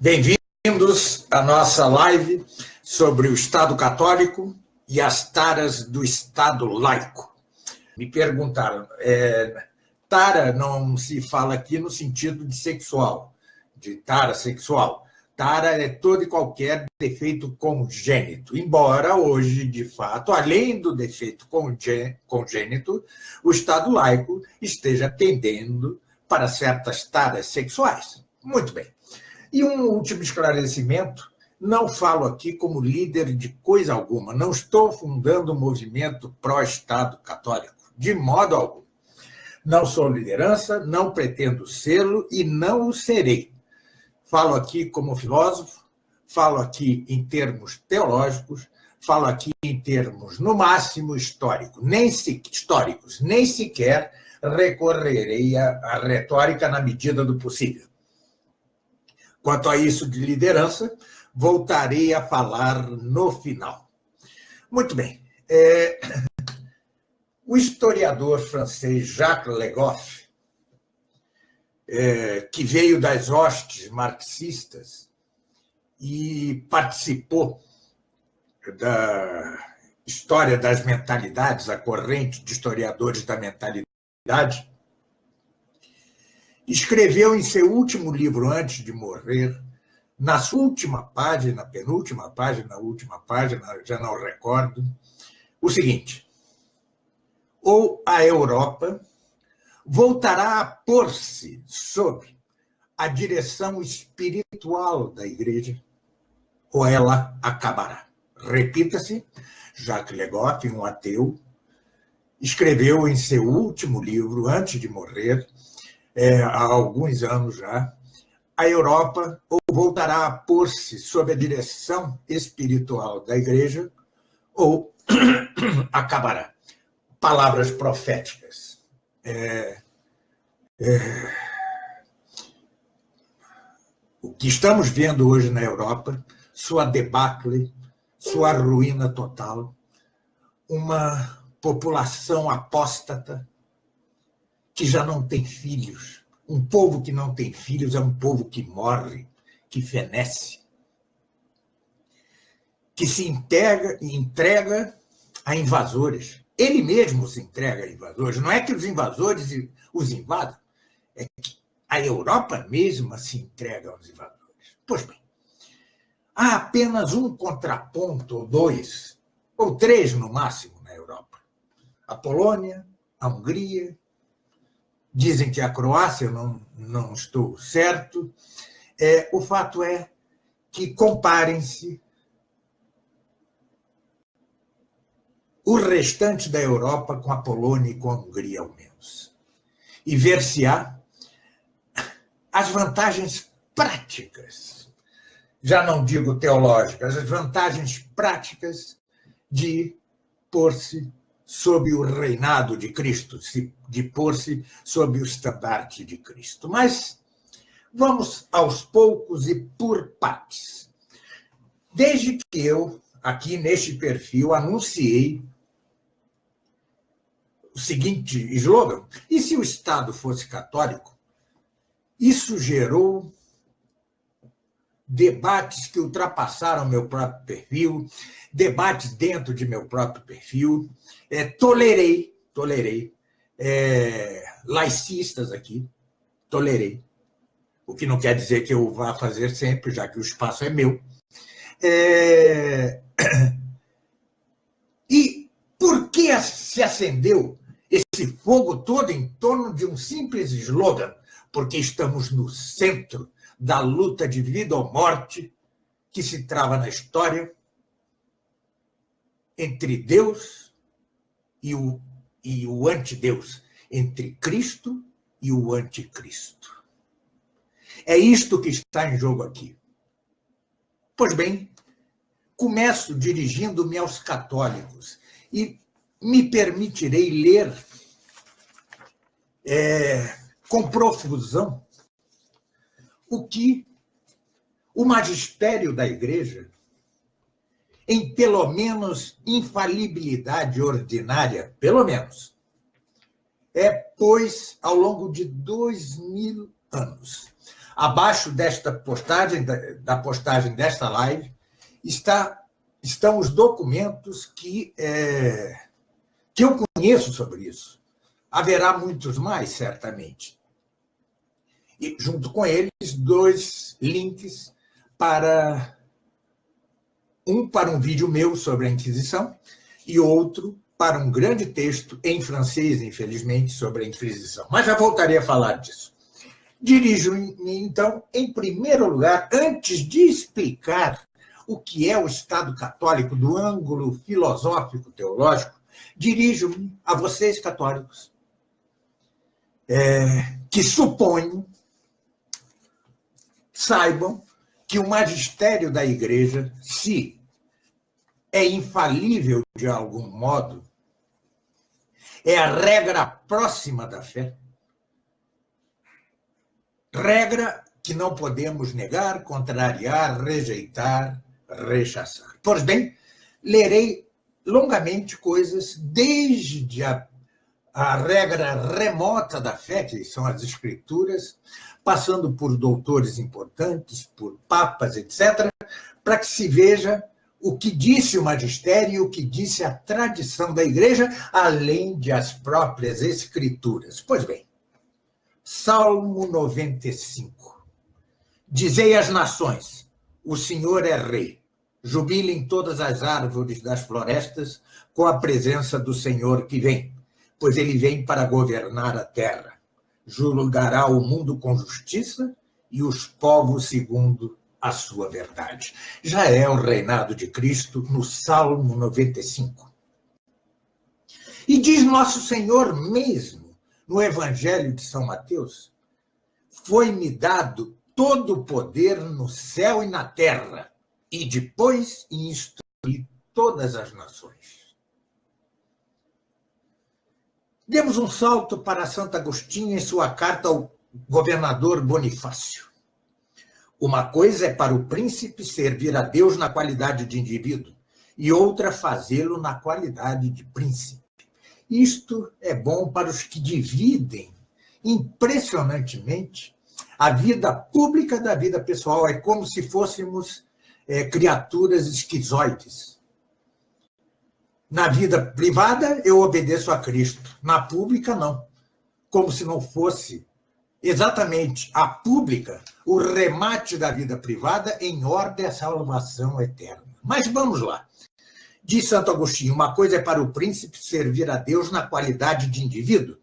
Bem-vindos à nossa live sobre o Estado Católico e as taras do Estado laico. Me perguntaram, tara não se fala aqui no sentido de sexual, de tara sexual. Tara é todo e qualquer defeito congênito, embora hoje, de fato, além do defeito congênito, o Estado laico esteja tendendo para certas taras sexuais. Muito bem. E um último esclarecimento, não falo aqui como líder de coisa alguma, não estou fundando um movimento pró-Estado católico, de modo algum. Não sou liderança, não pretendo sê-lo e não o serei. Falo aqui como filósofo, falo aqui em termos teológicos, falo aqui em termos, no máximo, históricos, nem sequer recorrerei à retórica na medida do possível. Quanto a isso de liderança, voltarei a falar no final. Muito bem. O historiador francês Jacques Le Goff, que veio das hostes marxistas e participou da história das mentalidades, a corrente de historiadores da mentalidade, escreveu em seu último livro antes de morrer, na sua última página, penúltima página, última página, já não recordo, o seguinte: ou a Europa voltará a pôr-se sob a direção espiritual da Igreja, ou ela acabará. Repita-se, Jacques Le Goff, um ateu, escreveu em seu último livro, antes de morrer, há alguns anos já, a Europa ou voltará a pôr-se sob a direção espiritual da Igreja, ou acabará. Palavras proféticas. O que estamos vendo hoje na Europa, sua debacle, sua ruína total, uma população apóstata que já não tem filhos. Um povo que não tem filhos é um povo que morre, que fenece, que se entrega a invasores. Ele mesmo se entrega a invasores. Não é que os invasores os invadam, é que a Europa mesma se entrega aos invasores. Pois bem, há apenas um contraponto, ou dois, ou três no máximo na Europa. A Polônia, a Hungria, dizem que a Croácia, não estou certo. O fato é que comparem-se o restante da Europa com a Polônia e com a Hungria, ao menos. E ver-se-á as vantagens práticas, já não digo teológicas, as vantagens práticas de pôr-se sob o reinado de Cristo, de pôr-se sob o estandarte de Cristo. Mas vamos aos poucos e por partes. Desde que eu, aqui neste perfil, anunciei o seguinte slogan: e se o Estado fosse católico? Isso gerou debates que ultrapassaram meu próprio perfil, debates dentro de meu próprio perfil. Tolerei laicistas aqui, tolerei. O que não quer dizer que eu vá fazer sempre, já que o espaço é meu. E por que se acendeu esse fogo todo em torno de um simples slogan? Porque estamos no centro da luta de vida ou morte que se trava na história entre Deus e o antideus, entre Cristo e o anticristo. É isto que está em jogo aqui. Pois bem, começo dirigindo-me aos católicos e me permitirei ler com profusão o que o magistério da Igreja, em pelo menos infalibilidade ordinária, pelo menos, pois ao longo de 2000 anos, Abaixo desta postagem, da postagem desta live, estão os documentos que eu conheço sobre isso. Haverá muitos mais, certamente. E, junto com eles, 2 links para um vídeo meu sobre a Inquisição e outro para um grande texto em francês, infelizmente, sobre a Inquisição. Mas já voltarei a falar disso. Dirijo-me, então, em primeiro lugar, antes de explicar o que é o Estado católico do ângulo filosófico-teológico, dirijo-me a vocês, católicos, que suponho, saibam que o magistério da Igreja, se é infalível de algum modo, é a regra próxima da fé, regra que não podemos negar, contrariar, rejeitar, rechaçar. Pois bem, lerei longamente coisas desde a regra remota da fé, que são as Escrituras, passando por doutores importantes, por papas, etc., para que se veja o que disse o magistério e o que disse a tradição da Igreja, além de as próprias Escrituras. Pois bem, Salmo 95. Dizei às nações, o Senhor é rei. Jubilem todas as árvores das florestas com a presença do Senhor que vem, pois ele vem para governar a terra. Julgará o mundo com justiça e os povos segundo a sua verdade. Já é o reinado de Cristo no Salmo 95. E diz nosso Senhor mesmo, no Evangelho de São Mateus, foi-me dado todo o poder no céu e na terra, e depois instruí todas as nações. Demos um salto para Santo Agostinho em sua carta ao governador Bonifácio. Uma coisa é para o príncipe servir a Deus na qualidade de indivíduo, e outra fazê-lo na qualidade de príncipe. Isto é bom para os que dividem impressionantemente a vida pública da vida pessoal. É como se fôssemos criaturas esquizoides. Na vida privada, eu obedeço a Cristo. Na pública, não. Como se não fosse exatamente a pública o remate da vida privada em ordem à salvação eterna. Mas vamos lá. Diz Santo Agostinho, uma coisa é para o príncipe servir a Deus na qualidade de indivíduo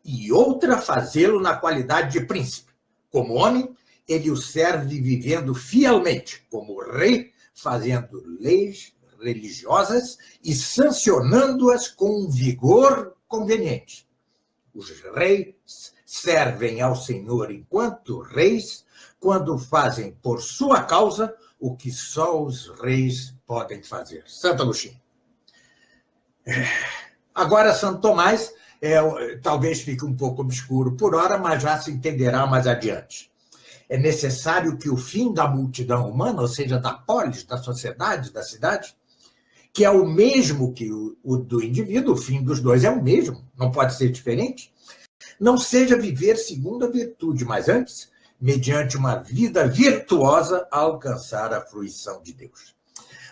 e outra fazê-lo na qualidade de príncipe. Como homem, ele o serve vivendo fielmente, como rei, fazendo leis religiosas e sancionando-as com um vigor conveniente. Os reis servem ao Senhor enquanto reis, quando fazem por sua causa o que só os reis podem fazer. Santo Agostinho. Agora, Santo Tomás, talvez fique um pouco obscuro por hora, mas já se entenderá mais adiante. É necessário que o fim da multidão humana, ou seja, da polis, da sociedade, da cidade, que é o mesmo que o do indivíduo, o fim dos dois é o mesmo, não pode ser diferente, não seja viver segundo a virtude, mas antes, mediante uma vida virtuosa, alcançar a fruição de Deus.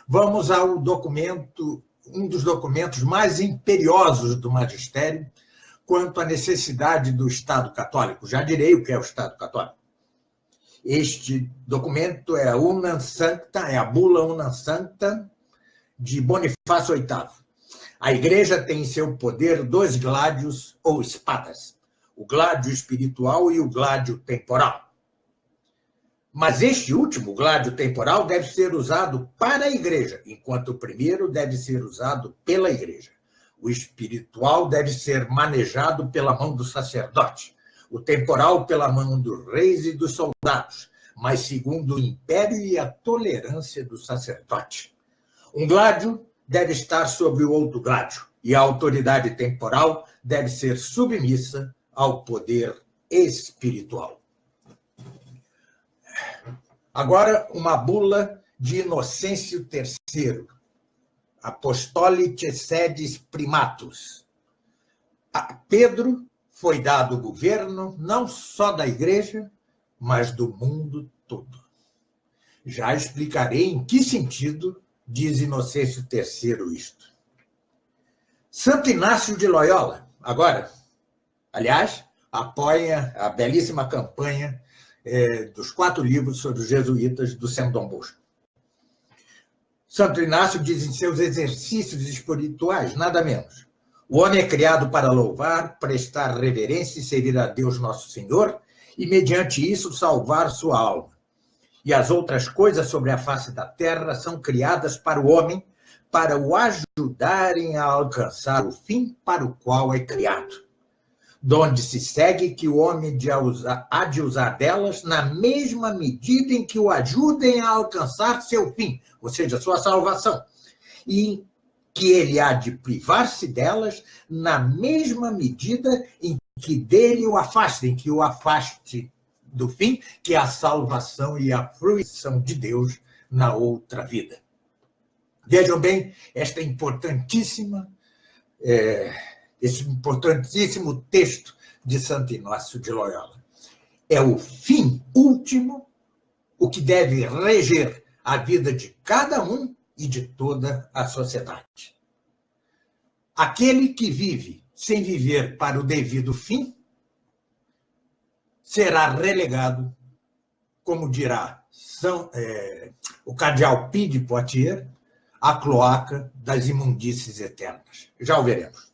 Vamos ao documento, um dos documentos mais imperiosos do magistério quanto à necessidade do Estado católico. Já direi o que é o Estado católico. Este documento é a Unam Sancta, é a bula Unam Sancta de Bonifácio VIII. A Igreja tem em seu poder 2 gládios ou espadas, o gládio espiritual e o gládio temporal. Mas este último, gládio temporal, deve ser usado para a Igreja, enquanto o primeiro deve ser usado pela Igreja. O espiritual deve ser manejado pela mão do sacerdote, o temporal pela mão dos reis e dos soldados, mas segundo o império e a tolerância do sacerdote. Um gládio deve estar sobre o outro gládio, e a autoridade temporal deve ser submissa ao poder espiritual. Agora, uma bula de Inocêncio III, Apostolicae Sedis Primatus. A Pedro foi dado o governo não só da Igreja, mas do mundo todo. Já explicarei em que sentido diz Inocêncio III isto. Santo Inácio de Loyola, agora, aliás, apoia a belíssima campanha dos 4 livros sobre os jesuítas do São Dom Bosco. Santo Inácio diz em seus exercícios espirituais, nada menos: o homem é criado para louvar, prestar reverência e servir a Deus nosso Senhor, e mediante isso salvar sua alma. E as outras coisas sobre a face da terra são criadas para o homem, para o ajudarem a alcançar o fim para o qual é criado. Donde se segue que o homem há de usar delas na mesma medida em que o ajudem a alcançar seu fim, ou seja, sua salvação, e que ele há de privar-se delas na mesma medida em que dele o afastem, que o afaste do fim, que é a salvação e a fruição de Deus na outra vida. Vejam bem esse importantíssimo texto de Santo Inácio de Loyola. É o fim último o que deve reger a vida de cada um e de toda a sociedade. Aquele que vive sem viver para o devido fim será relegado, como dirá o cardeal Pie de Poitiers, à cloaca das imundícies eternas. Já o veremos.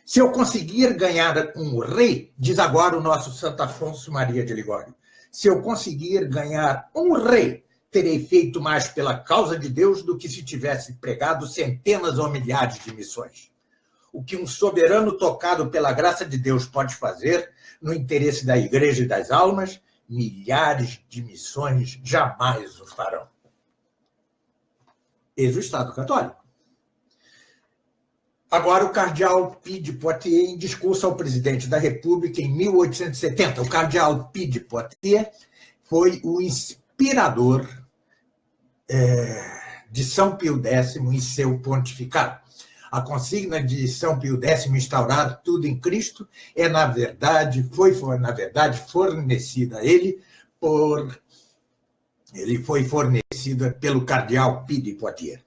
Se eu conseguir ganhar um rei, diz agora o nosso Santo Afonso Maria de Ligório, se eu conseguir ganhar um rei, terei feito mais pela causa de Deus do que se tivesse pregado centenas ou milhares de missões. O que um soberano tocado pela graça de Deus pode fazer no interesse da igreja e das almas, milhares de missões jamais o farão. Eis o Estado Católico. Agora, o cardeal Pie de Poitiers, em discurso ao presidente da República em 1870. O cardeal Pie de Poitiers foi o inspirador de São Pio X em seu pontificado. A consigna de São Pio X instaurar tudo em Cristo foi na verdade fornecida a ele foi fornecida pelo cardeal Pie de Poitiers.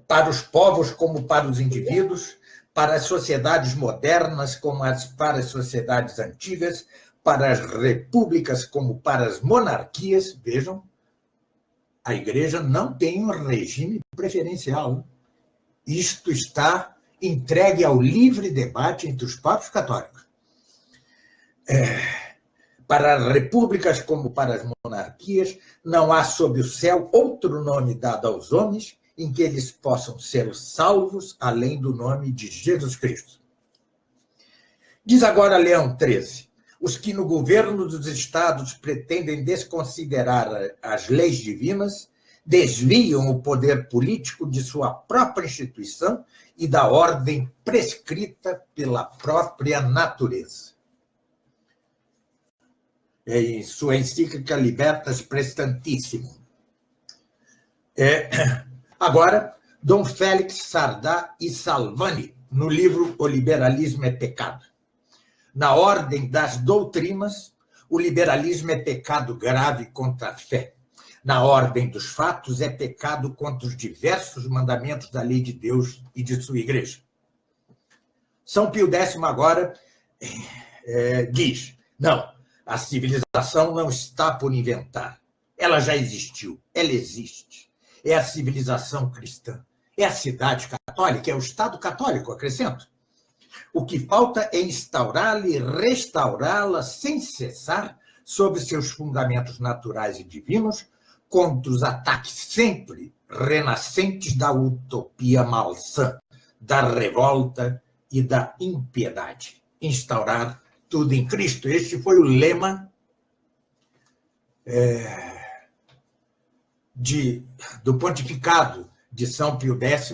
Para os povos como para os indivíduos, para as sociedades modernas como para as sociedades antigas, para as repúblicas como para as monarquias, vejam, a igreja não tem um regime preferencial. Isto está entregue ao livre debate entre os próprios católicos. Para as repúblicas como para as monarquias, não há sob o céu outro nome dado aos homens em que eles possam ser salvos além do nome de Jesus Cristo. Diz agora Leão XIII, os que no governo dos estados pretendem desconsiderar as leis divinas desviam o poder político de sua própria instituição e da ordem prescrita pela própria natureza. Em sua encíclica Libertas Prestantissimo. Agora, Dom Félix Sardá e Salvani, no livro O Liberalismo é Pecado. Na ordem das doutrinas, o liberalismo é pecado grave contra a fé. Na ordem dos fatos, é pecado contra os diversos mandamentos da lei de Deus e de sua igreja. São Pio X agora diz, não, a civilização não está por inventar. Ela já existiu, ela existe. É a civilização cristã, é a cidade católica, é o Estado católico, acrescento. O que falta é instaurá-la e restaurá-la sem cessar sobre seus fundamentos naturais e divinos, contra os ataques sempre renascentes da utopia malsã, da revolta e da impiedade. Instaurar tudo em Cristo. Este foi o lema do pontificado de São Pio X,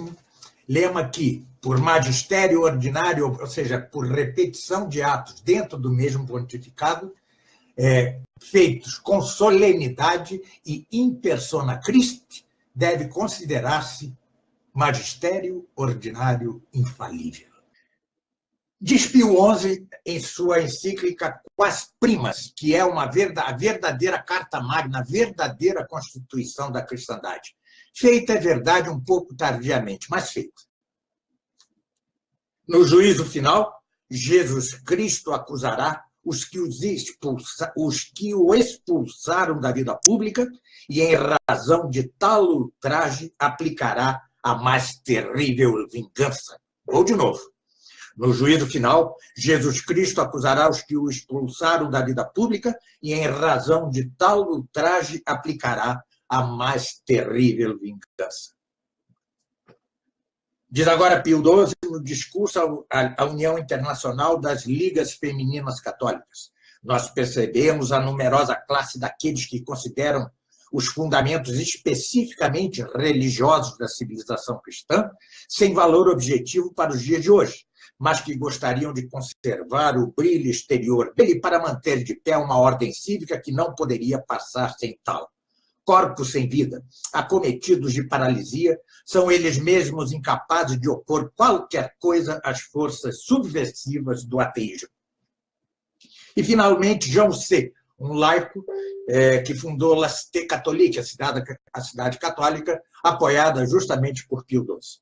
lema que, por magistério ordinário, ou seja, por repetição de atos dentro do mesmo pontificado, feitos com solenidade e in persona Christi, deve considerar-se magistério ordinário infalível. Diz Pio XI em sua encíclica Quas Primas, que é a verdadeira Carta Magna, a verdadeira Constituição da cristandade. Feita, é verdade, um pouco tardiamente, mas feita. No juízo final, Jesus Cristo acusará os que o expulsaram da vida pública e, em razão de tal ultraje, aplicará a mais terrível vingança. Ou, de novo, no juízo final, Jesus Cristo acusará os que o expulsaram da vida pública e, em razão de tal ultraje, aplicará a mais terrível vingança. Diz agora Pio XII no discurso à União Internacional das Ligas Femininas Católicas. Nós percebemos a numerosa classe daqueles que consideram os fundamentos especificamente religiosos da civilização cristã sem valor objetivo para os dias de hoje, mas que gostariam de conservar o brilho exterior dele para manter de pé uma ordem cívica que não poderia passar sem tal. Corpos sem vida, acometidos de paralisia, são eles mesmos incapazes de opor qualquer coisa às forças subversivas do ateísmo. E, finalmente, João C., um laico que fundou La Cité Catholique, a cidade católica, apoiada justamente por Pio XII.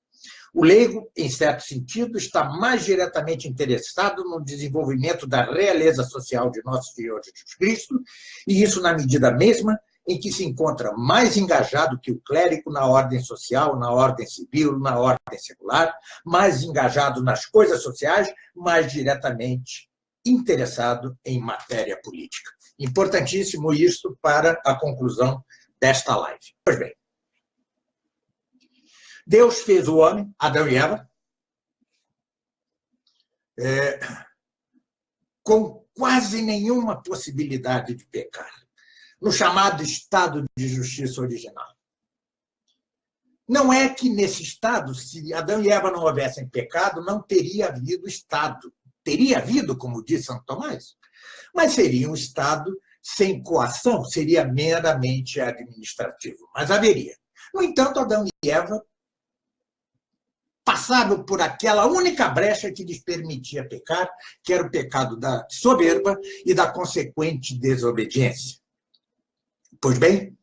O leigo, em certo sentido, está mais diretamente interessado no desenvolvimento da realeza social de Nosso Senhor Jesus Cristo, e isso na medida mesma em que se encontra mais engajado que o clérigo na ordem social, na ordem civil, na ordem secular, mais engajado nas coisas sociais, mais diretamente interessado em matéria política. Importantíssimo isso para a conclusão desta live. Pois bem, Deus fez o homem, Adão e Eva, com quase nenhuma possibilidade de pecar, no chamado estado de justiça original. Não é que nesse estado, se Adão e Eva não houvessem pecado, não teria havido estado. Teria havido, como diz Santo Tomás, mas seria um estado sem coação, seria meramente administrativo, mas haveria. No entanto, Adão e Eva passaram por aquela única brecha que lhes permitia pecar, que era o pecado da soberba e da consequente desobediência. Pois bem,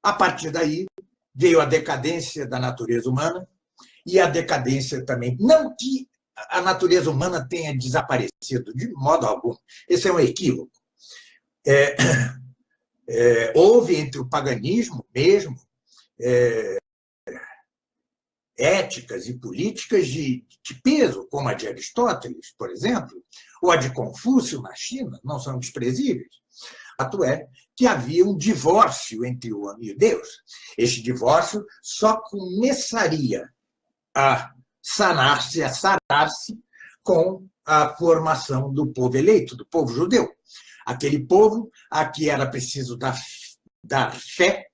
a partir daí veio a decadência da natureza humana e a decadência também, não que a natureza humana tenha desaparecido de modo algum, esse é um equívoco. Houve entre o paganismo mesmo éticas e políticas de peso, como a de Aristóteles, por exemplo, ou a de Confúcio na China, não são desprezíveis. O fato é que havia um divórcio entre o homem e Deus. Este divórcio só começaria a sanar-se, a sarar-se com a formação do povo eleito, do povo judeu. Aquele povo a que era preciso dar fé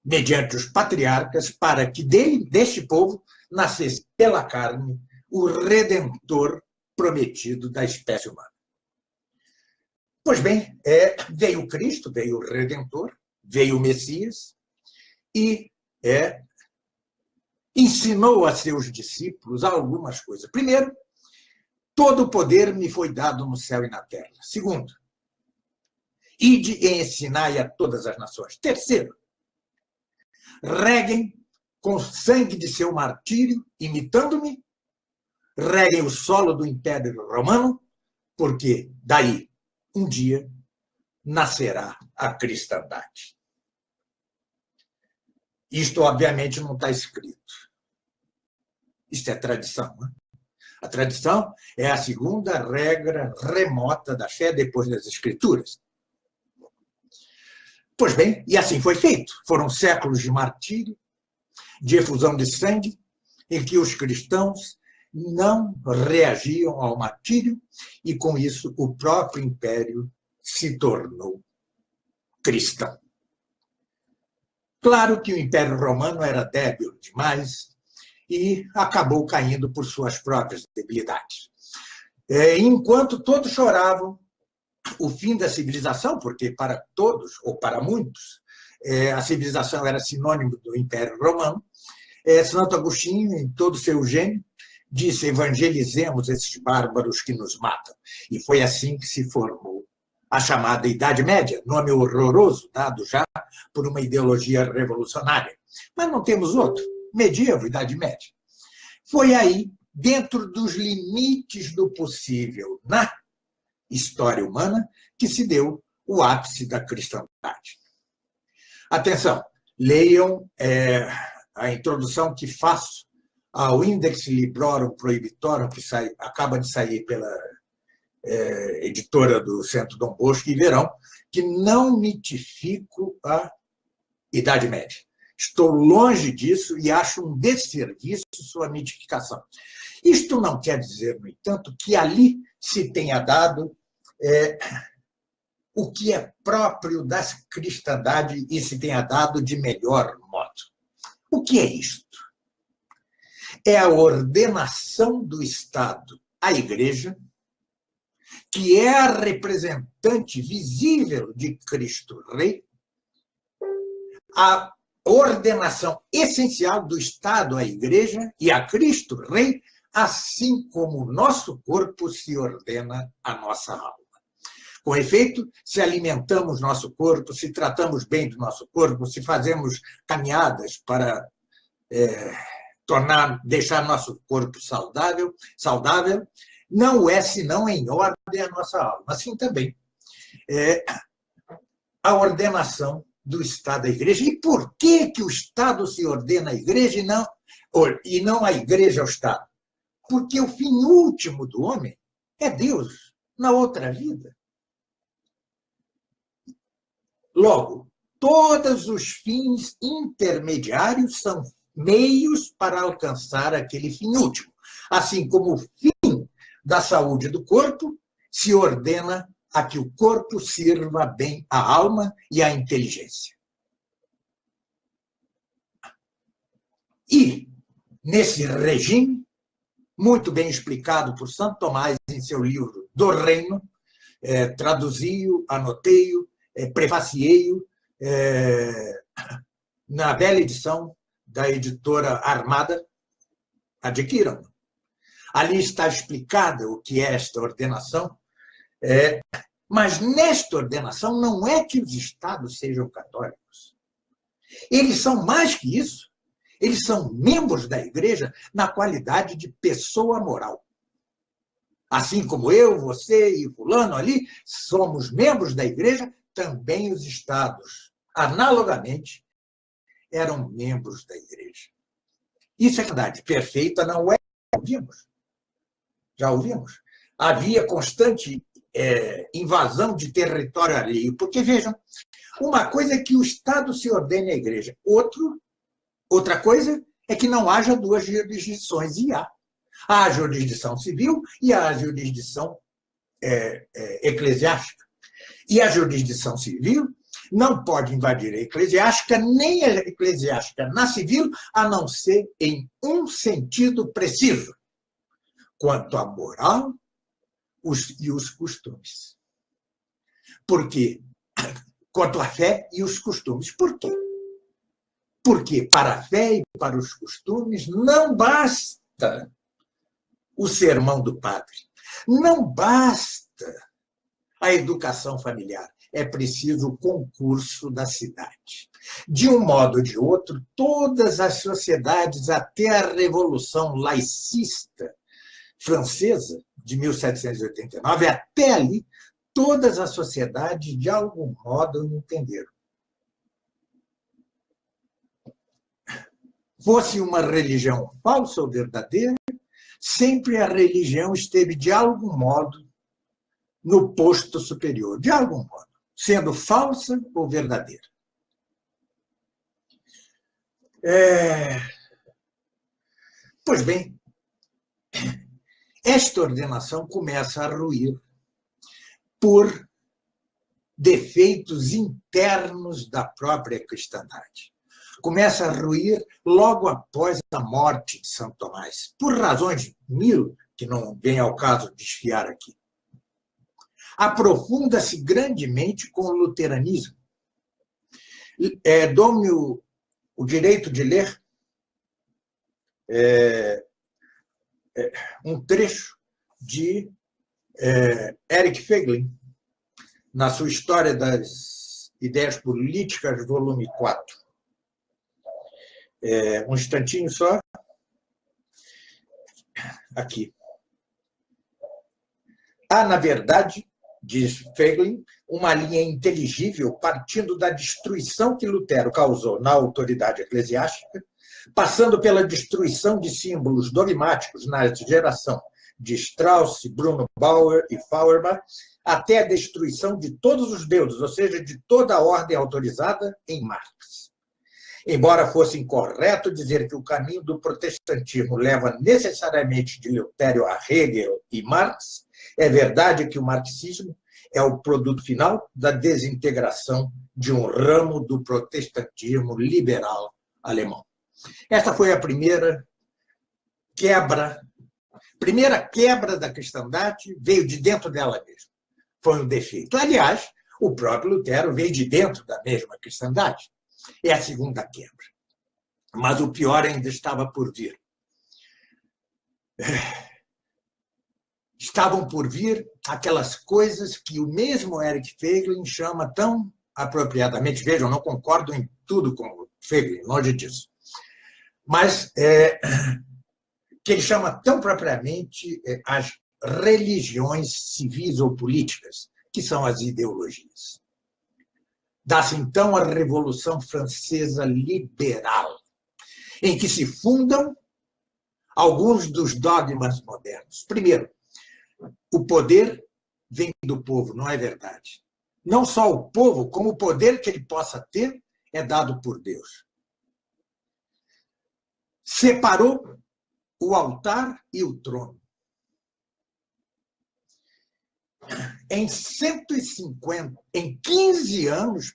mediante os patriarcas para que deste povo nascesse pela carne o Redentor prometido da espécie humana. Pois bem, veio Cristo, veio o Redentor, veio o Messias e ensinou a seus discípulos algumas coisas. Primeiro, todo o poder me foi dado no céu e na terra. Segundo, ide e ensinai a todas as nações. Terceiro, reguem com sangue de seu martírio, imitando-me, reguem o solo do Império Romano, porque daí um dia nascerá a cristandade. Isto, obviamente, não está escrito. Isto é tradição. Né? A tradição é a segunda regra remota da fé depois das Escrituras. Pois bem, e assim foi feito. Foram séculos de martírio, de efusão de sangue, em que os cristãos não reagiam ao martírio e, com isso, o próprio império se tornou cristão. Claro que o Império Romano era débil demais e acabou caindo por suas próprias debilidades. Enquanto todos choravam o fim da civilização, porque para todos, ou para muitos, a civilização era sinônimo do Império Romano, Santo Agostinho, em todo o seu gênio, disse: evangelizemos esses bárbaros que nos matam. E foi assim que se formou a chamada Idade Média, nome horroroso dado já por uma ideologia revolucionária. Mas não temos outro. Medievo, Idade Média. Foi aí, dentro dos limites do possível na história humana, que se deu o ápice da cristandade. Atenção, leiam a introdução que faço ao Index Librorum Prohibitorum, que acaba de sair pela editora do Centro Dom Bosco, e verão que não mitifico a Idade Média. Estou longe disso e acho um desserviço sua mitificação. Isto não quer dizer, no entanto, que ali se tenha dado o que é próprio da cristandade e se tenha dado de melhor modo. O que é isto? É a ordenação do Estado à Igreja, que é a representante visível de Cristo Rei, a ordenação essencial do Estado à Igreja e a Cristo Rei, assim como o nosso corpo se ordena à nossa alma. Com efeito, se alimentamos nosso corpo, se tratamos bem do nosso corpo, se fazemos caminhadas para deixar nosso corpo saudável, não é senão em ordem a nossa alma. Assim também a ordenação do Estado à Igreja. E por que o Estado se ordena à Igreja e não a Igreja ao Estado? Porque o fim último do homem é Deus, na outra vida. Logo, todos os fins intermediários são meios para alcançar aquele fim último, assim como o fim da saúde do corpo se ordena a que o corpo sirva bem à alma e à inteligência. E, nesse regime, muito bem explicado por Santo Tomás em seu livro Do Reino, traduzi-o, anotei-o, prefaciei-o na bela edição da editora Armada. Adquiram. Ali está explicada o que é esta ordenação, mas nesta ordenação não é que os estados sejam católicos. Eles são mais que isso. Eles são membros da Igreja na qualidade de pessoa moral. Assim como eu, você e fulano ali somos membros da Igreja, também os estados, analogamente, eram membros da Igreja. Isso é verdade. Perfeita não é. Já ouvimos? Havia constante invasão de território alheio. Porque, vejam, uma coisa é que o Estado se ordene à Igreja. Outra coisa é que não haja duas jurisdições, e há. Há a jurisdição civil e há a jurisdição eclesiástica. E a jurisdição civil não pode invadir a eclesiástica, nem a eclesiástica na civil, a não ser em um sentido preciso, quanto à moral e os costumes. Por quê? Quanto à fé e os costumes. Por quê? Porque para a fé e para os costumes não basta o sermão do padre, não basta a educação familiar, é preciso o concurso da cidade. De um modo ou de outro, todas as sociedades, até a Revolução Laicista Francesa, de 1789, até ali, todas as sociedades, de algum modo, entenderam. Fosse uma religião falsa ou verdadeira, sempre a religião esteve, de algum modo, no posto superior, de algum modo, sendo falsa ou verdadeira. Pois bem, esta ordenação começa a ruir por defeitos internos da própria cristandade. Começa a ruir logo após a morte de Santo Tomás, por razões mil que não vem ao caso desfiar aqui. Aprofunda-se grandemente com o luteranismo. Dou-me o direito de ler um trecho de Eric Feiglin, na sua História das Ideias Políticas, volume 4. Um instantinho só. Aqui. Há, na verdade, diz Feiglin, uma linha inteligível partindo da destruição que Lutero causou na autoridade eclesiástica, passando pela destruição de símbolos dogmáticos na geração de Strauss, Bruno Bauer e Feuerbach, até a destruição de todos os deuses, ou seja, de toda a ordem autorizada em Marx. Embora fosse incorreto dizer que o caminho do protestantismo leva necessariamente de Lutero a Hegel e Marx, é verdade que o marxismo é o produto final da desintegração de um ramo do protestantismo liberal alemão. Essa foi a primeira quebra da cristandade, veio de dentro dela mesma. Foi um defeito. Aliás, o próprio Lutero veio de dentro da mesma cristandade. É a segunda quebra. Mas o pior ainda estava por vir. Estavam por vir aquelas coisas que o mesmo Eric Feiglin chama tão apropriadamente, vejam, não concordo em tudo com Feiglin, longe disso, mas que ele chama tão propriamente as religiões civis ou políticas, que são as ideologias. Dá-se, então, a Revolução Francesa liberal, em que se fundam alguns dos dogmas modernos. Primeiro, o poder vem do povo, não é verdade? Não só o povo, como o poder que ele possa ter é dado por Deus. Separou o altar e o trono. Em 15 anos,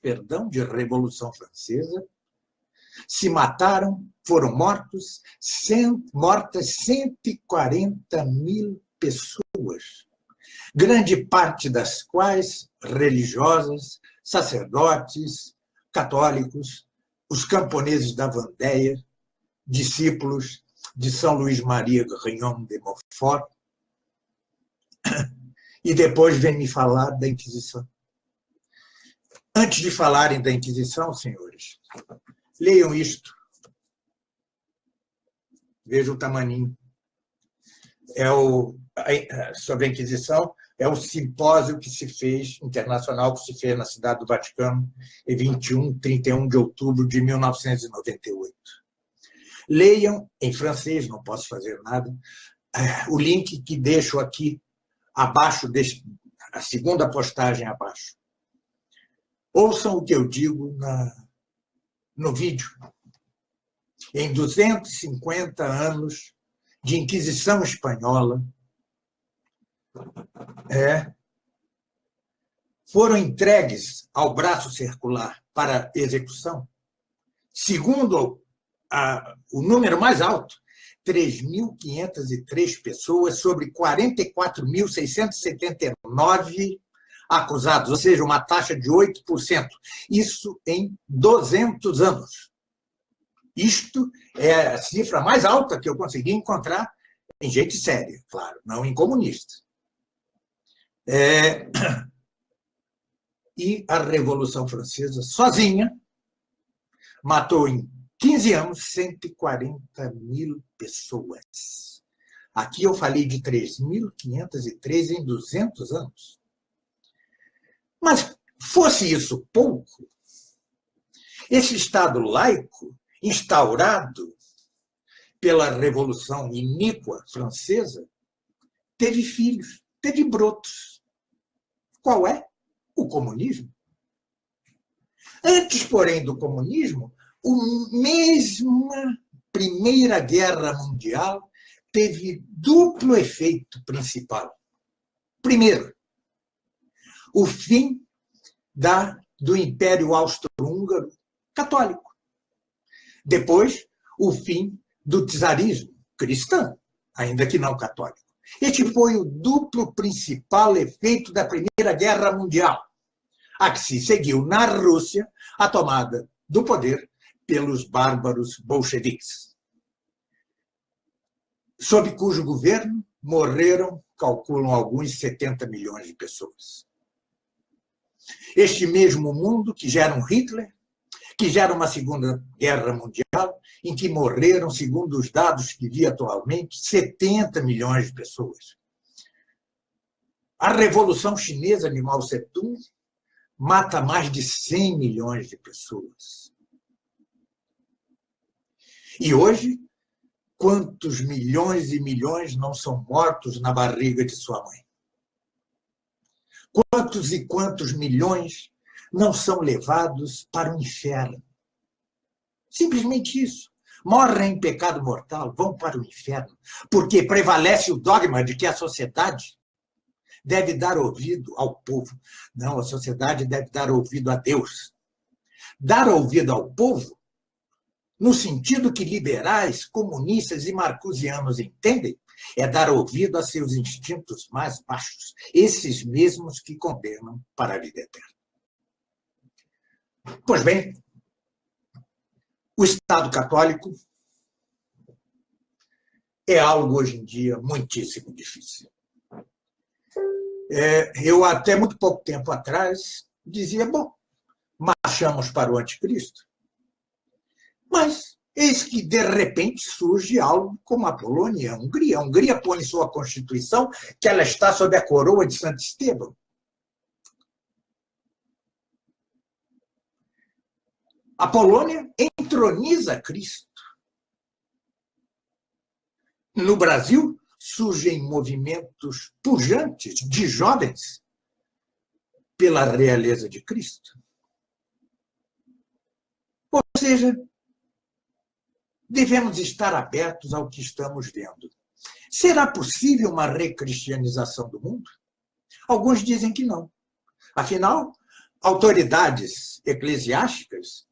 de Revolução Francesa, se mataram, foram mortas 140 mil pessoas, grande parte das quais religiosas, sacerdotes, católicos, os camponeses da Vendéia, discípulos de São Luís Maria Grignon de Montfort, e depois vem me falar da Inquisição. Antes de falarem da Inquisição, senhores, leiam isto. Vejam o tamaninho. Sobre a Inquisição, é o simpósio que se fez, internacional, que se fez na Cidade do Vaticano, em 31 de outubro de 1998. Leiam em francês, não posso fazer nada, o link que deixo aqui abaixo, a segunda postagem abaixo. Ouçam o que eu digo no vídeo. Em 250 anos de Inquisição Espanhola, foram entregues ao braço circular para execução, segundo o número mais alto, 3.503 pessoas sobre 44.679 acusados, ou seja, uma taxa de 8%. Isso em 200 anos. Isto é a cifra mais alta que eu consegui encontrar em gente séria, claro, não em comunista. E a Revolução Francesa, sozinha, matou em 15 anos 140 mil pessoas. Aqui eu falei de 3.503 em 200 anos. Mas, fosse isso pouco, esse Estado laico, instaurado pela Revolução iníqua francesa, teve filhos, teve brotos. Qual é? O comunismo. Antes, porém, do comunismo, a mesma Primeira Guerra Mundial teve duplo efeito principal. Primeiro, o fim do Império Austro-Húngaro católico. Depois, o fim do czarismo cristão, ainda que não católico. Este foi o duplo principal efeito da Primeira Guerra Mundial, a que se seguiu na Rússia a tomada do poder pelos bárbaros bolcheviques. sob cujo governo morreram, calculam alguns, 70 milhões de pessoas. Este mesmo mundo que gera um Hitler, que gera uma Segunda Guerra Mundial, em que morreram, segundo os dados que vi atualmente, 70 milhões de pessoas. A Revolução Chinesa de Mao Tse-tung mata mais de 100 milhões de pessoas. E hoje, quantos milhões e milhões não são mortos na barriga de sua mãe? Quantos e quantos milhões não são levados para o inferno? Simplesmente isso. Morrem em pecado mortal, vão para o inferno, porque prevalece o dogma de que a sociedade deve dar ouvido ao povo. Não, a sociedade deve dar ouvido a Deus. Dar ouvido ao povo, no sentido que liberais, comunistas e marcusianos entendem, é dar ouvido a seus instintos mais baixos, esses mesmos que condenam para a vida eterna. Pois bem, o Estado católico é algo, hoje em dia, muitíssimo difícil. Eu, até muito pouco tempo atrás, dizia, bom, marchamos para o anticristo. Mas eis que, de repente, surge algo como a Polônia e a Hungria. A Hungria põe em sua Constituição que ela está sob a coroa de Santo Estevão. A Polônia entroniza Cristo. No Brasil, surgem movimentos pujantes de jovens pela realeza de Cristo. Ou seja, devemos estar abertos ao que estamos vendo. Será possível uma recristianização do mundo? Alguns dizem que não. Afinal, autoridades eclesiásticas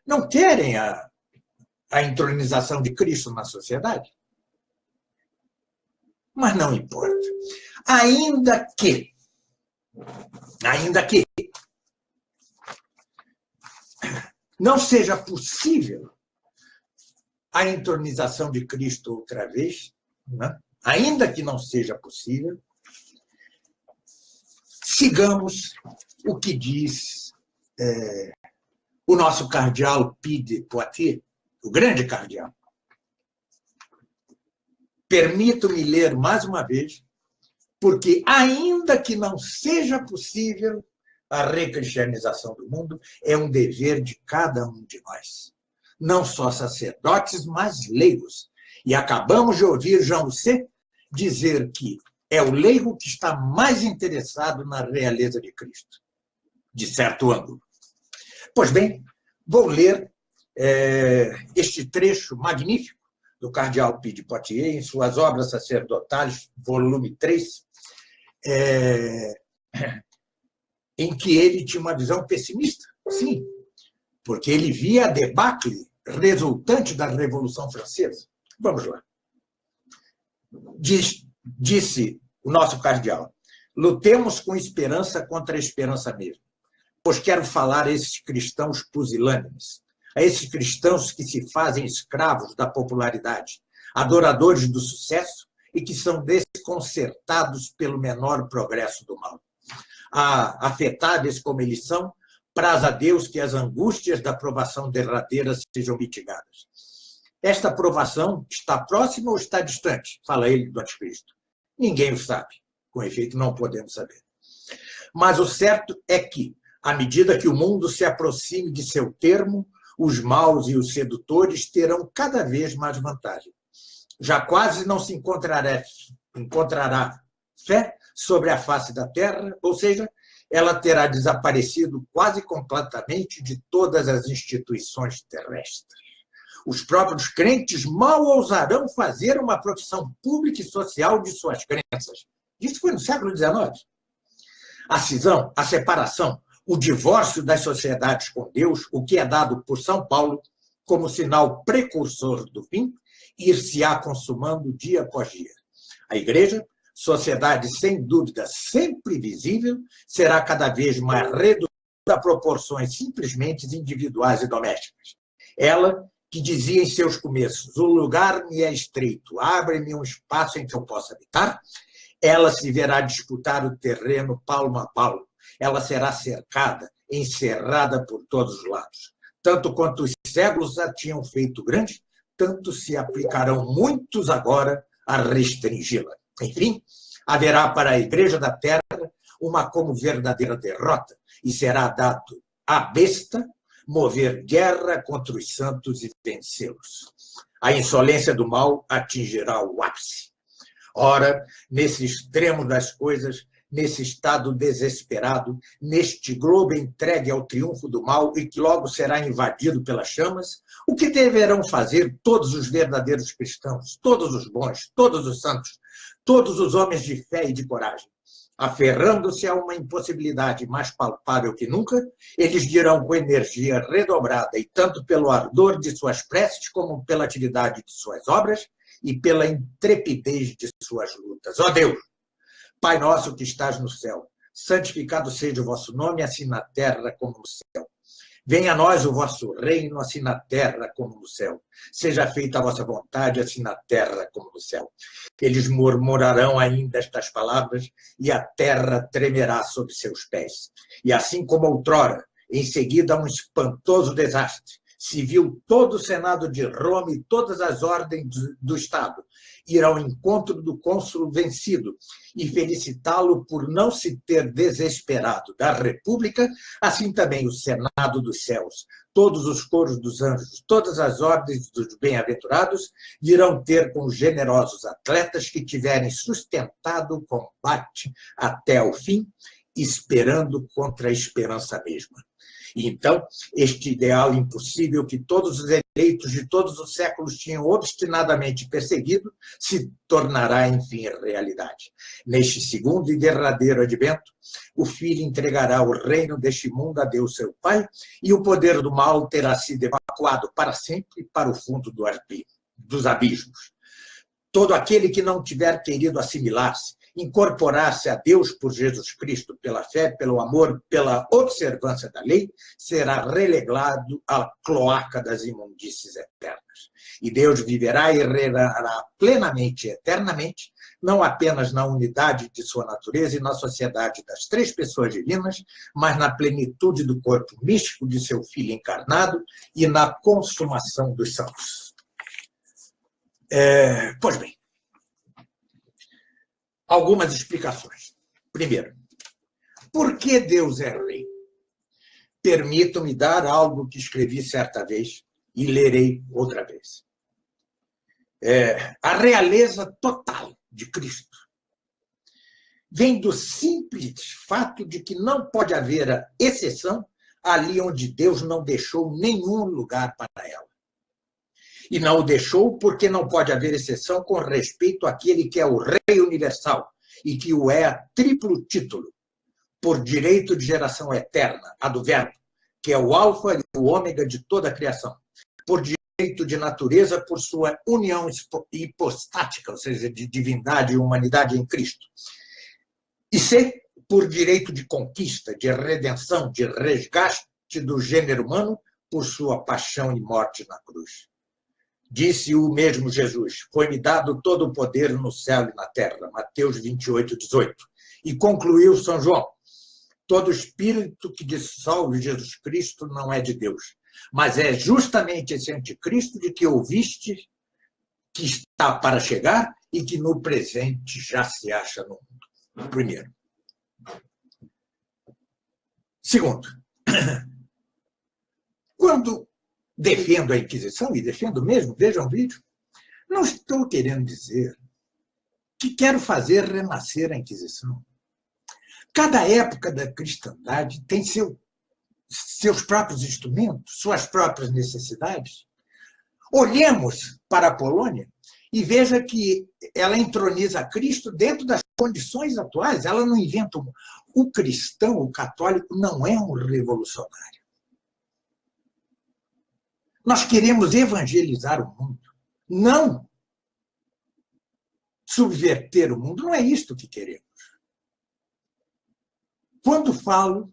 não querem a entronização de Cristo na sociedade. Mas não importa. Ainda que não seja possível a entronização de Cristo outra vez, né? Ainda que não seja possível, sigamos o que diz o nosso cardeal Pie de Poitiers, o grande cardeal. Permito-me ler mais uma vez, porque ainda que não seja possível a recristianização do mundo, é um dever de cada um de nós. Não só sacerdotes, mas leigos. E acabamos de ouvir Jean Husset dizer que é o leigo que está mais interessado na realeza de Cristo, de certo ângulo. Pois bem, vou ler este trecho magnífico do cardeal Pie de Poitiers, em suas obras sacerdotais, volume 3, em que ele tinha uma visão pessimista, sim, porque ele via a debacle resultante da Revolução Francesa. Vamos lá. Disse o nosso cardeal, lutemos com esperança contra a esperança mesma, pois quero falar a esses cristãos pusilânimes, a esses cristãos que se fazem escravos da popularidade, adoradores do sucesso e que são desconcertados pelo menor progresso do mal. Afetados como eles são, praza a Deus que as angústias da provação derradeira sejam mitigadas. Esta provação está próxima ou está distante? Fala ele do anticristo. Ninguém o sabe. Com efeito, não podemos saber. Mas o certo é que, à medida que o mundo se aproxime de seu termo, os maus e os sedutores terão cada vez mais vantagem. Já quase não se encontrará fé sobre a face da terra, ou seja, ela terá desaparecido quase completamente de todas as instituições terrestres. Os próprios crentes mal ousarão fazer uma profissão pública e social de suas crenças. Isso foi no século XIX. A cisão, a separação, o divórcio das sociedades com Deus, o que é dado por São Paulo como sinal precursor do fim, ir-se-á consumando dia após dia. A Igreja, sociedade sem dúvida sempre visível, será cada vez mais reduzida a proporções simplesmente individuais e domésticas. Ela que dizia em seus começos: o lugar me é estreito, abre-me um espaço em que eu possa habitar, ela se verá disputar o terreno palmo a palmo. Ela será cercada, encerrada por todos os lados. Tanto quanto os séculos a tinham feito grande, tanto se aplicarão muitos agora a restringi-la. Enfim, haverá para a Igreja da Terra uma como verdadeira derrota, e será dado à besta mover guerra contra os santos e vencê-los. A insolência do mal atingirá o ápice. Ora, nesse extremo das coisas, nesse estado desesperado, neste globo entregue ao triunfo do mal e que logo será invadido pelas chamas, o que deverão fazer todos os verdadeiros cristãos, todos os bons, todos os santos, todos os homens de fé e de coragem? Aferrando-se a uma impossibilidade mais palpável que nunca, eles dirão com energia redobrada, e tanto pelo ardor de suas preces como pela atividade de suas obras e pela intrepidez de suas lutas: ó Deus, Pai nosso que estás no céu, santificado seja o vosso nome, assim na terra como no céu. Venha a nós o vosso reino, assim na terra como no céu. Seja feita a vossa vontade, assim na terra como no céu. Eles murmurarão ainda estas palavras, e a terra tremerá sob seus pés. E assim como outrora, em seguida a um espantoso desastre, se viu todo o Senado de Roma e todas as ordens do Estado ir ao encontro do cônsul vencido e felicitá-lo por não se ter desesperado da República, assim também o Senado dos céus, todos os coros dos anjos, todas as ordens dos bem-aventurados virão ter com os generosos atletas que tiverem sustentado o combate até o fim, esperando contra a esperança mesma. E então, este ideal impossível que todos os eleitos de todos os séculos tinham obstinadamente perseguido se tornará, enfim, realidade. Neste segundo e derradeiro advento, o Filho entregará o reino deste mundo a Deus, seu Pai, e o poder do mal terá sido evacuado para sempre para o fundo dos abismos. Todo aquele que não tiver querido assimilar-se, incorporar-se a Deus por Jesus Cristo, pela fé, pelo amor, pela observância da lei, será relegado à cloaca das imundícies eternas. E Deus viverá e reinará plenamente e eternamente, não apenas na unidade de sua natureza e na sociedade das três pessoas divinas, mas na plenitude do corpo místico de seu Filho encarnado e na consumação dos santos. Pois bem, algumas explicações. Primeiro, por que Deus é rei? Permitam-me dar algo que escrevi certa vez e lerei outra vez. A realeza total de Cristo vem do simples fato de que não pode haver a exceção ali onde Deus não deixou nenhum lugar para ela. E não o deixou porque não pode haver exceção com respeito àquele que é o Rei Universal e que o é a triplo título, por direito de geração eterna, a do Verbo, que é o alfa e o ômega de toda a criação, por direito de natureza, por sua união hipostática, ou seja, de divindade e humanidade em Cristo. E C, por direito de conquista, de redenção, de resgate do gênero humano, por sua paixão e morte na cruz. Disse o mesmo Jesus: foi-me dado todo o poder no céu e na terra, Mateus 28, 18. E concluiu São João: todo espírito que dissolve Jesus Cristo não é de Deus, mas é justamente esse anticristo de que ouviste que está para chegar e que no presente já se acha no mundo. Primeiro. Segundo, quando defendo a Inquisição, e defendo mesmo, vejam o vídeo, não estou querendo dizer que quero fazer renascer a Inquisição. Cada época da cristandade tem seus próprios instrumentos, suas próprias necessidades. Olhemos para a Polônia e veja que ela entroniza Cristo dentro das condições atuais, ela não inventa. O cristão, o católico, não é um revolucionário. Nós queremos evangelizar o mundo, não subverter o mundo. Não é isto que queremos. Quando falo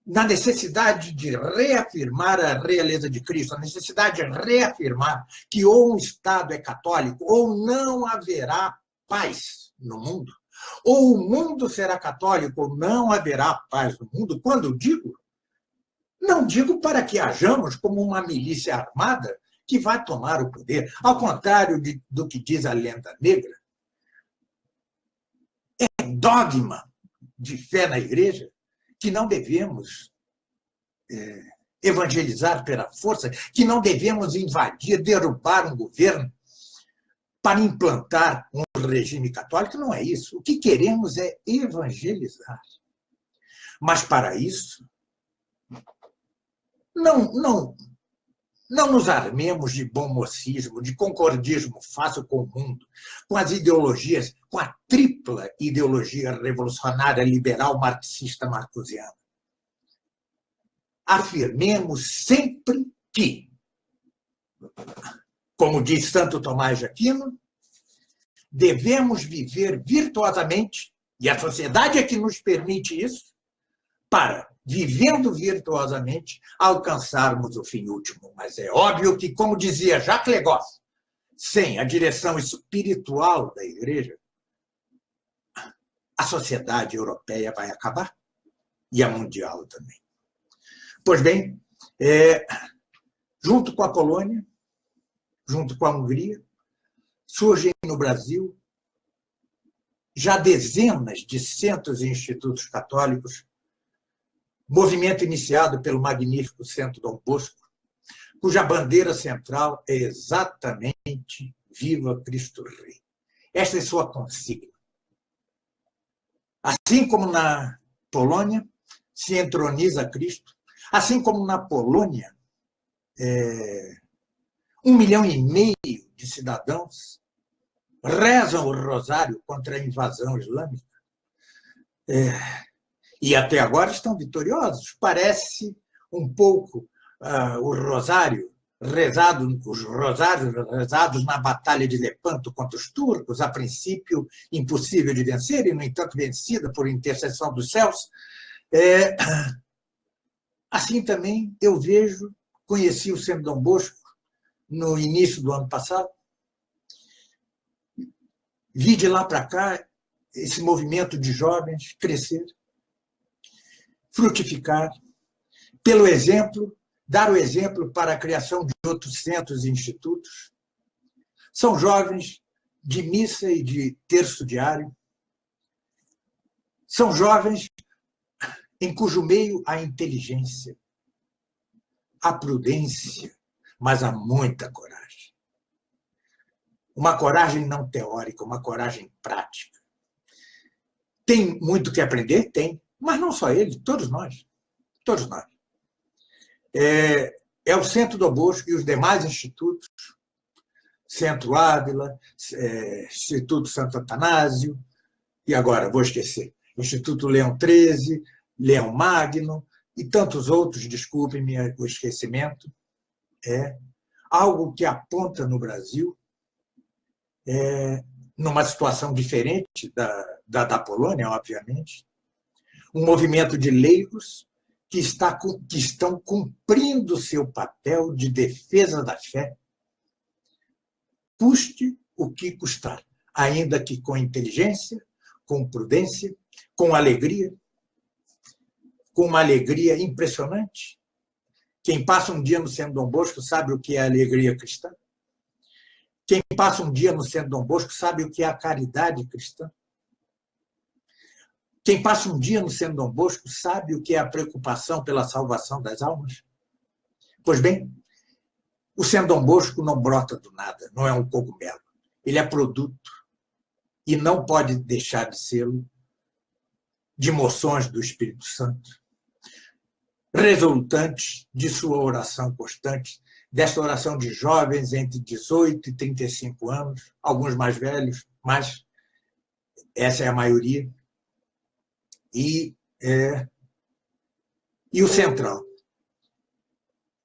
na necessidade de reafirmar a realeza de Cristo, a necessidade de reafirmar que ou um Estado é católico ou não haverá paz no mundo, ou o mundo será católico ou não haverá paz no mundo. Quando digo, não digo para que hajamos como uma milícia armada que vai tomar o poder. Ao contrário do que diz a lenda negra, é dogma de fé na igreja que não devemos evangelizar pela força, que não devemos invadir, derrubar um governo para implantar um regime católico. Não é isso. O que queremos é evangelizar. Mas, para isso, não nos armemos de bom mocismo, de concordismo fácil com o mundo, com as ideologias, com a tripla ideologia revolucionária, liberal, marxista, marcosiana. Afirmemos sempre que, como diz Santo Tomás de Aquino, devemos viver virtuosamente, e a sociedade é que nos permite isso, para, vivendo virtuosamente, alcançarmos o fim último. Mas é óbvio que, como dizia Jacques Legoff, sem a direção espiritual da Igreja, a sociedade europeia vai acabar, e a mundial também. Pois bem, junto com a Polônia, junto com a Hungria, surgem no Brasil já dezenas de centros e institutos católicos, movimento iniciado pelo magnífico Centro Dom Bosco, cuja bandeira central é exatamente Viva Cristo Rei. Esta é sua consigna. Assim como na Polônia se entroniza Cristo, assim como na Polônia 1,5 milhão de cidadãos rezam o rosário contra a invasão islâmica, e até agora estão vitoriosos. Parece um pouco o rosário os rosários rezados na Batalha de Lepanto contra os turcos, a princípio impossível de vencer, e, no entanto, vencida por intercessão dos céus. Assim também eu conheci o Centro Dom Bosco no início do ano passado, vi de lá para cá esse movimento de jovens crescer, frutificar, pelo exemplo, dar o exemplo para a criação de outros centros e institutos. São jovens de missa e de terço diário, são jovens em cujo meio há inteligência, há prudência, mas há muita coragem. Uma coragem não teórica, uma coragem prática. Tem muito que aprender? Tem. Mas não só ele, todos nós. Todos nós. É o Centro Dom Bosco e os demais institutos, Centro Ávila, Instituto Santo Atanásio, e agora, vou esquecer, Instituto Leão XIII, Leão Magno e tantos outros, desculpem-me o esquecimento, algo que aponta no Brasil, numa situação diferente da Polônia, obviamente, um movimento de leigos que estão cumprindo seu papel de defesa da fé, custe o que custar, ainda que com inteligência, com prudência, com alegria, com uma alegria impressionante. Quem passa um dia no Centro Dom Bosco sabe o que é a alegria cristã. Quem passa um dia no Centro Dom Bosco sabe o que é a caridade cristã. Quem passa um dia no Centro Dom Bosco sabe o que é a preocupação pela salvação das almas. Pois bem, o Centro Dom Bosco não brota do nada, não é um cogumelo. Ele é produto e não pode deixar de ser de moções do Espírito Santo, resultantes de sua oração constante, desta oração de jovens entre 18 e 35 anos, alguns mais velhos, mas essa é a maioria. E o central.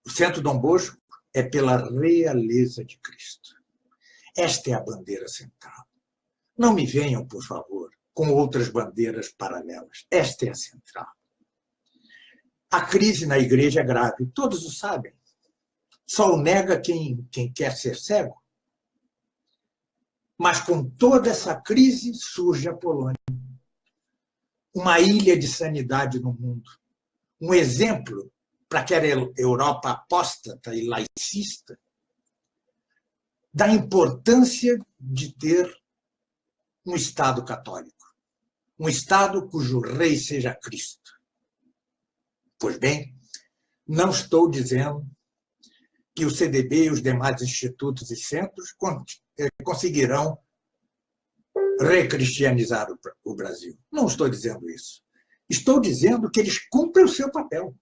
O Centro Dom Bosco é pela realeza de Cristo. Esta é a bandeira central. Não me venham, por favor, com outras bandeiras paralelas. Esta é a central. A crise na igreja é grave, todos o sabem. Só o nega quem quer ser cego. Mas com toda essa crise surge a Polônia. Uma ilha de sanidade no mundo. Um exemplo para aquela Europa apóstata e laicista da importância de ter um Estado católico. Um Estado cujo rei seja Cristo. Pois bem, não estou dizendo que o CDB e os demais institutos e centros conseguirão recristianizar o Brasil. Não estou dizendo isso. Estou dizendo que eles cumprem o seu papel.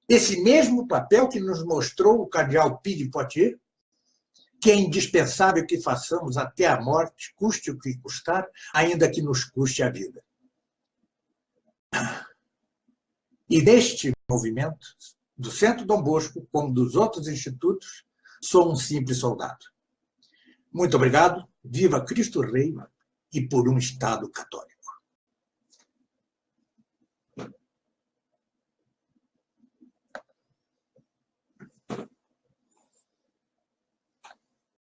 Esse mesmo papel que nos mostrou o cardeal Pie de Poitiers, que é indispensável que façamos até a morte, custe o que custar, ainda que nos custe a vida. E neste movimento, do Centro Dom Bosco, como dos outros institutos, sou um simples soldado. Muito obrigado, viva Cristo Rei e por um Estado católico.